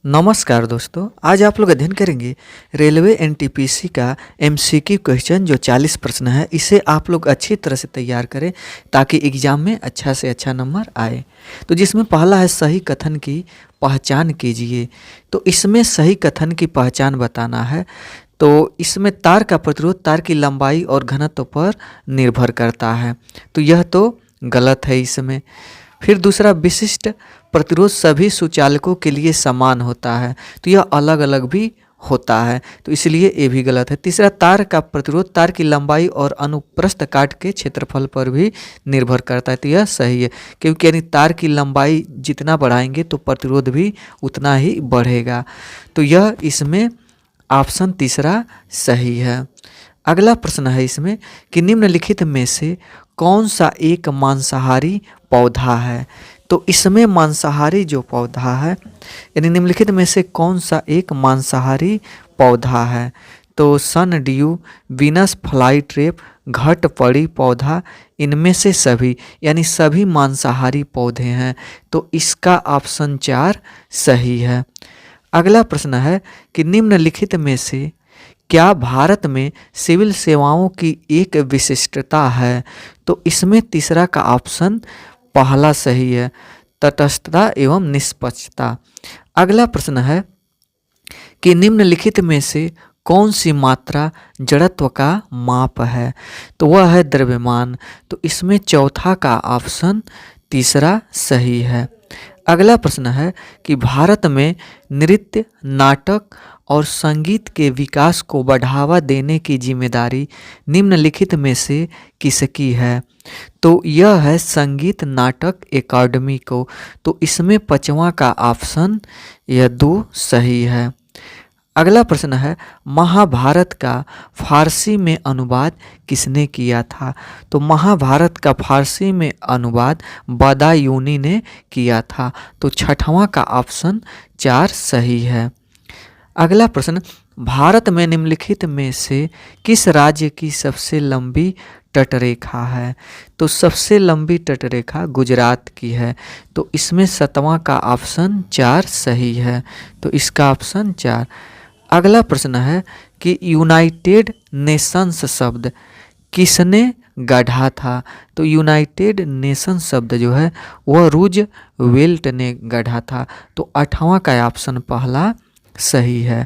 नमस्कार दोस्तों, आज आप लोग अध्ययन करेंगे रेलवे एनटीपीसी का एमसीक्यू क्वेश्चन जो 40 प्रश्न है। इसे आप लोग अच्छी तरह से तैयार करें ताकि एग्जाम में अच्छा से अच्छा नंबर आए। तो जिसमें पहला है सही कथन की पहचान कीजिए। तो इसमें सही कथन की पहचान बताना है। तो इसमें तार का प्रतिरोध तार की लंबाई और घनत्व पर निर्भर करता है, तो यह तो गलत है इसमें। फिर दूसरा, विशिष्ट प्रतिरोध सभी सुचालकों के लिए समान होता है, तो यह अलग अलग भी होता है, तो इसलिए ये भी गलत है। तीसरा, तार का प्रतिरोध तार की लंबाई और अनुप्रस्थ काट के क्षेत्रफल पर भी निर्भर करता है, तो यह सही है, क्योंकि यानी तार की लंबाई जितना बढ़ाएंगे तो प्रतिरोध भी उतना ही बढ़ेगा। तो यह इसमें ऑप्शन तीसरा सही है। अगला प्रश्न है इसमें कि निम्नलिखित में से कौन सा एक मांसाहारी पौधा है। तो इसमें मांसाहारी जो पौधा है, यानी निम्नलिखित में से कौन सा एक मांसाहारी पौधा है। तो sun dew, Venus fly trap, घट पड़ी पौधा, इनमें से सभी, यानी सभी मांसाहारी पौधे हैं, तो इसका ऑप्शन 4 सही है। अगला प्रश्न है कि निम्नलिखित में से क्या भारत में सिविल सेवाओं की एक विशिष्टता है। तो इसमें तीसरा का ऑप्शन पहला सही है, तटस्थता एवं निष्पक्षता। अगला प्रश्न है कि निम्नलिखित में से कौन सी मात्रा जड़त्व का माप है। तो वह है द्रव्यमान, तो इसमें चौथा का ऑप्शन तीसरा सही है। अगला प्रश्न है कि भारत में नृत्य, नाटक और संगीत के विकास को बढ़ावा देने की जिम्मेदारी निम्नलिखित में से किसकी है। तो यह है संगीत नाटक एकेडमी को, तो इसमें पांचवा का ऑप्शन यह 2 सही है। अगला प्रश्न है महाभारत का फारसी में अनुवाद किसने किया था। तो महाभारत का फारसी में अनुवाद बदायूनी ने किया था, तो छठवां का ऑप्शन 4 सही है। अगला प्रश्न, भारत में निम्नलिखित में से किस राज्य की सबसे लंबी तटरेखा है। तो सबसे लंबी तटरेखा गुजरात की है, तो इसमें 7वां का ऑप्शन 4 सही है, तो इसका ऑप्शन 4। अगला प्रश्न है कि यूनाइटेड नेशंस शब्द किसने गढ़ा था। तो यूनाइटेड नेशन शब्द जो है वह रूजवेल्ट ने गढ़ा था, तो 8वां का ऑप्शन पहला सही है।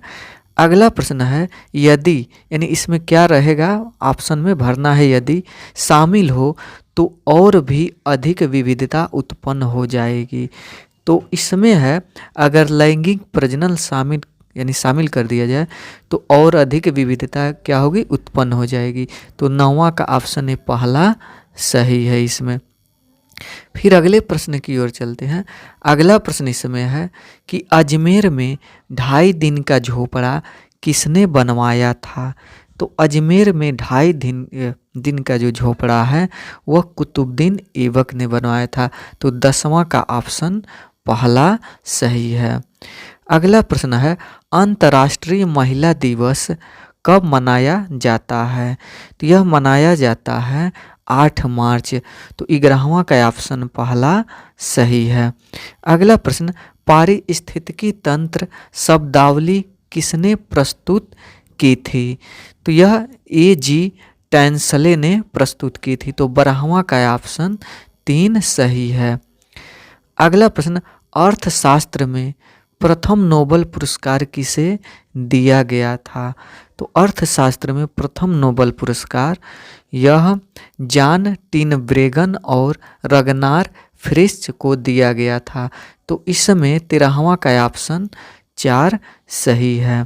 अगला प्रश्न है यदि, यानी इसमें क्या रहेगा, ऑप्शन में भरना है यदि शामिल हो तो और भी अधिक विविधता उत्पन्न हो जाएगी। तो इसमें है अगर लैंगिक प्रजनन शामिल कर दिया जाए तो और अधिक विविधता क्या होगी, उत्पन्न हो जाएगी, तो 9वां का ऑप्शन है पहला सही है इसमें। फिर अगले प्रश्न की ओर चलते हैं। अगला प्रश्न इसमें है कि अजमेर में 2.5 दिन का झोपड़ा किसने बनवाया था। तो अजमेर में 2.5 दिन का जो झोपड़ा है वह कुतुबुद्दीन ऐबक ने बनवाया था, तो 10वां का ऑप्शन पहला सही है। अगला प्रश्न है अंतर्राष्ट्रीय महिला दिवस कब मनाया जाता है। तो यह मनाया जाता है 8 मार्च, तो 11वां का ऑप्शन पहला सही है। अगला प्रश्न पारिस्थितिकी तंत्र शब्दावली किसने प्रस्तुत की थी। तो यह A.G. टैंसले ने प्रस्तुत की थी, तो 12वां का ऑप्शन 3 सही है। अगला प्रश्न अर्थशास्त्र में प्रथम नोबेल पुरस्कार किसे दिया गया था। तो अर्थशास्त्र में प्रथम नोबेल पुरस्कार यह जॉन टिनब्रेगन और रगनार फ्रिश्च को दिया गया था, तो इसमें 13वां का ऑप्शन 4 सही है।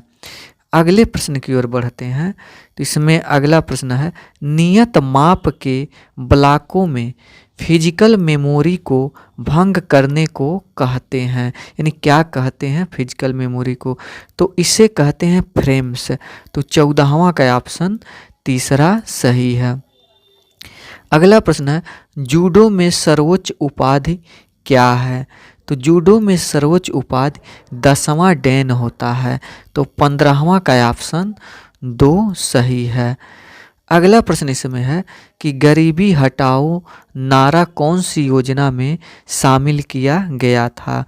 अगले प्रश्न की ओर बढ़ते हैं। तो इसमें अगला प्रश्न है नियत माप के ब्लॉकों में फिजिकल मेमोरी को भंग करने को कहते हैं, यानी क्या कहते हैं फिजिकल मेमोरी को। तो इसे कहते हैं फ्रेम्स, तो 14वां का ऑप्शन तीसरा सही है। अगला प्रश्न है जूडो में सर्वोच्च उपाधि क्या है। तो जूडो में सर्वोच्च उपाधि 10वां डैन होता है, तो 15वां का ऑप्शन 2 सही है। अगला प्रश्न इसमें है कि गरीबी हटाओ नारा कौन सी योजना में शामिल किया गया था।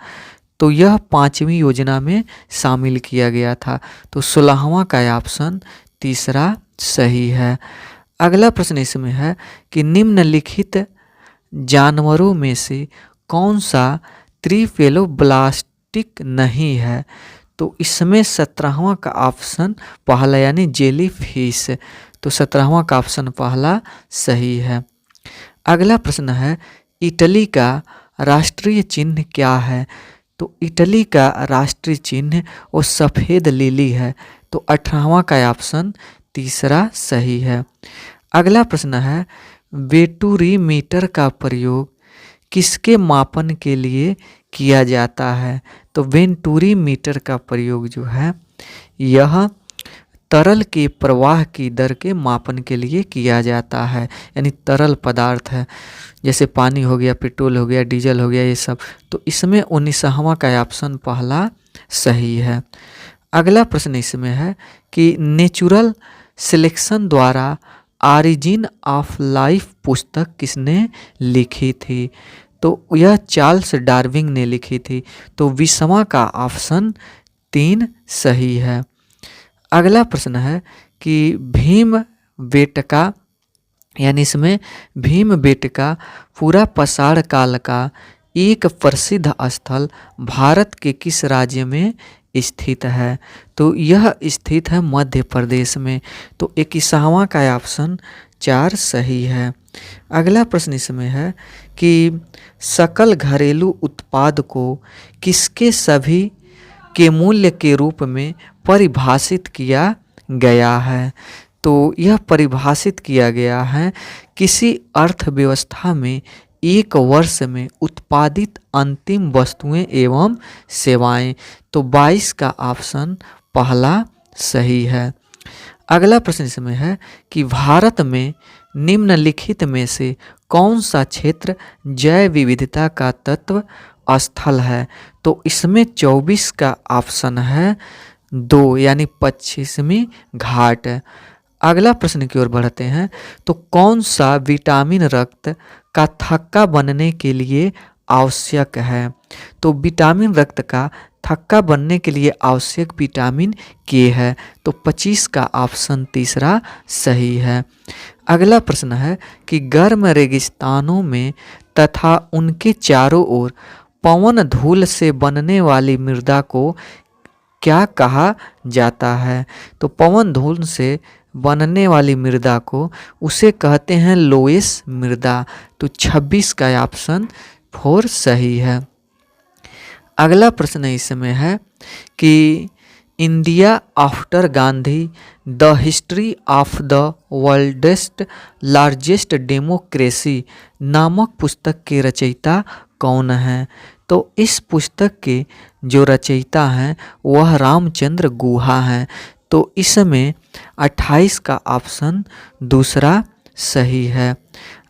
तो यह 5वीं योजना में शामिल किया गया था। तो 16वां का ऑप्शन तीसरा सही है। अगला प्रश्न इसमें है कि निम्नलिखित जानवरों में से कौन सा त्रिफेलोब्लास्टिक नहीं है? तो इसमें 17वां का ऑप्शन पहला यानी जेली फिश। तो 17वां का ऑप्शन पहला सही है। अगला प्रश्न है इटली का राष्ट्रीय चिन्ह क्या है? तो इटली का राष्ट्रीय चिन्ह वो सफ़ेद लिली है। तो 18वां का ऑप्शन तीसरा सही है। अगला प्रश्न है वेटूरीमीटर का प्रयोग किसके मापन के लिए किया जाता है? तो वेंटूरीमीटर का प्रयोग जो है यह तरल के प्रवाह की दर के मापन के लिए किया जाता है, यानी तरल पदार्थ है जैसे पानी हो गया, पेट्रोल हो गया, डीजल हो गया, ये सब। तो इसमें 19वां का ऑप्शन पहला सही है। अगला प्रश्न इसमें है कि नेचुरल सिलेक्शन द्वारा ऑरिजिन ऑफ लाइफ पुस्तक किसने लिखी थी? तो यह चार्ल्स डार्विन ने लिखी थी। तो 20वां का ऑप्शन 3 सही है। अगला प्रश्न है कि भीमबेटका यानी इसमें भीमबेटका पूरा पाषाण काल का एक प्रसिद्ध स्थल भारत के किस राज्य में स्थित है? तो यह स्थित है मध्य प्रदेश में। तो 21वां का ऑप्शन 4 सही है। अगला प्रश्न इसमें है कि सकल घरेलू उत्पाद को किसके सभी के मूल्य के रूप में परिभाषित किया गया है? तो यह परिभाषित किया गया है किसी अर्थव्यवस्था में एक वर्ष में उत्पादित अंतिम वस्तुएं एवं सेवाएं। तो 22 का ऑप्शन पहला सही है। अगला प्रश्न इसमें है कि भारत में निम्नलिखित में से कौन सा क्षेत्र जैव विविधता का तत्व स्थल है? तो इसमें 24 का ऑप्शन है 2 यानी पश्चिमी घाट। अगला प्रश्न की ओर बढ़ते हैं। तो कौन सा विटामिन रक्त का थक्का बनने के लिए आवश्यक है? तो विटामिन रक्त का थक्का बनने के लिए आवश्यक विटामिन के है। तो 25 का ऑप्शन तीसरा सही है। अगला प्रश्न है कि गर्म रेगिस्तानों में तथा उनके चारों ओर पवन धूल से बनने वाली मृदा को क्या कहा जाता है? तो पवन धूल से बनने वाली मृदा को उसे कहते हैं लोएस मृदा। तो 26 का ऑप्शन 4 सही है। अगला प्रश्न इसमें है कि India after Gandhi the history of the world's largest democracy नामक पुस्तक के रचयिता कौन है? तो इस पुस्तक के जो रचयिता हैं वह रामचंद्र गुहा हैं। तो इसमें 28 का ऑप्शन दूसरा सही है।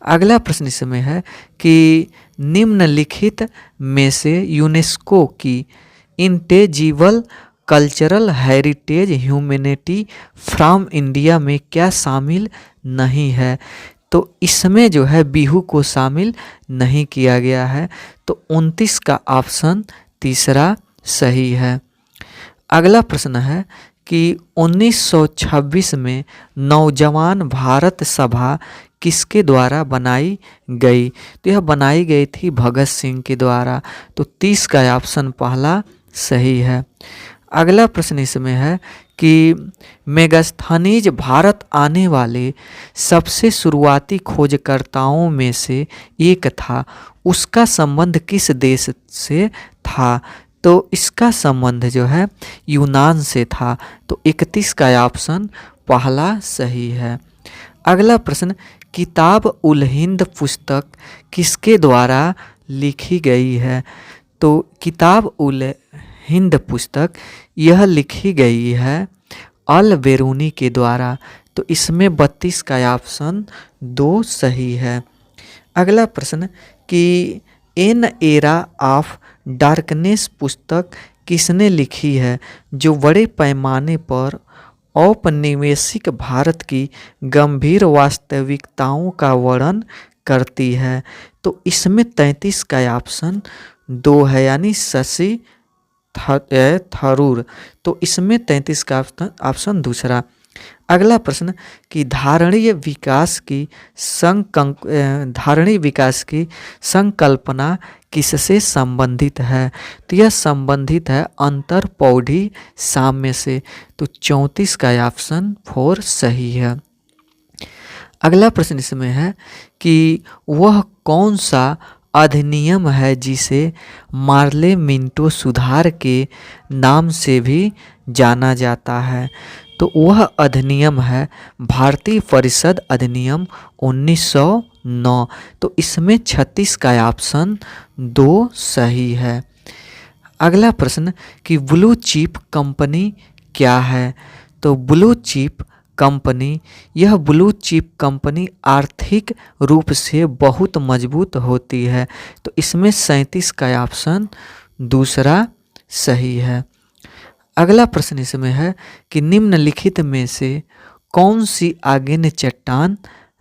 अगला प्रश्न इसमें है कि निम्नलिखित में से यूनेस्को की intangible cultural heritage humanity from India में क्या शामिल नहीं है? तो इसमें जो है बिहू को शामिल नहीं किया गया है। तो 29 का ऑप्शन तीसरा सही है। अगला प्रश्न है कि 1926 में नौजवान भारत सभा किसके द्वारा बनाई गई? तो यह बनाई गई थी भगत सिंह के द्वारा। तो 30 का ऑप्शन पहला सही है। अगला प्रश्न इसमें है कि मेगास्थनीज भारत आने वाले सबसे शुरुआती खोजकर्ताओं में से एक था, उसका संबंध किस देश से था? तो इसका संबंध जो है यूनान से था। तो 31 का ऑप्शन पहला सही है। अगला प्रश्न किताब उल हिंद पुस्तक किसके द्वारा लिखी गई है? तो किताब उल हिंद पुस्तक यह लिखी गई है अल बेरूनी के द्वारा। तो इसमें 32 का ऑप्शन 2 सही है। अगला प्रश्न कि एन एरा ऑफ डार्कनेस पुस्तक किसने लिखी है, जो बड़े पैमाने पर औपनिवेशिक भारत की गंभीर वास्तविकताओं का वर्णन करती है? तो इसमें 33 का ऑप्शन 2 है यानी शशि थरूर। तो इसमें 33 का ऑप्शन दूसरा। अगला प्रश्न कि धारणीय विकास की संकल्पना किससे संबंधित है? तो यह संबंधित है अंतर पौधी साम्य से। तो 34 का ऑप्शन 4 सही है। अगला प्रश्न इसमें है कि वह कौन सा अधिनियम है जिसे मार्ले मिंटो सुधार के नाम से भी जाना जाता है? तो वह अधिनियम है भारतीय परिषद अधिनियम 1909। तो इसमें 36 का ऑप्शन 2 सही है। अगला प्रश्न कि ब्लू चिप कंपनी क्या है? तो ब्लू चिप कंपनी, यह ब्लू चिप कंपनी आर्थिक रूप से बहुत मजबूत होती है। तो इसमें 37 का ऑप्शन दूसरा सही है। अगला प्रश्न इसमें है कि निम्नलिखित में से कौन सी आगिनेय चट्टान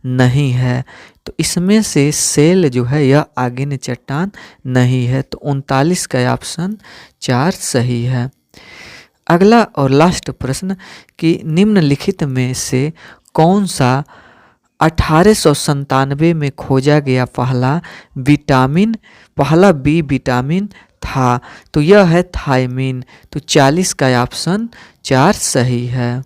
नहीं है? तो इसमें से सेल जो है यह आगिनेय चट्टान नहीं है। तो 39 का ऑप्शन 4 सही है। अगला और लास्ट प्रश्न कि निम्नलिखित में से कौन सा 1897 में खोजा गया पहला बी विटामिन था? तो यह है थायमीन। तो 40 का ऑप्शन 4 सही है।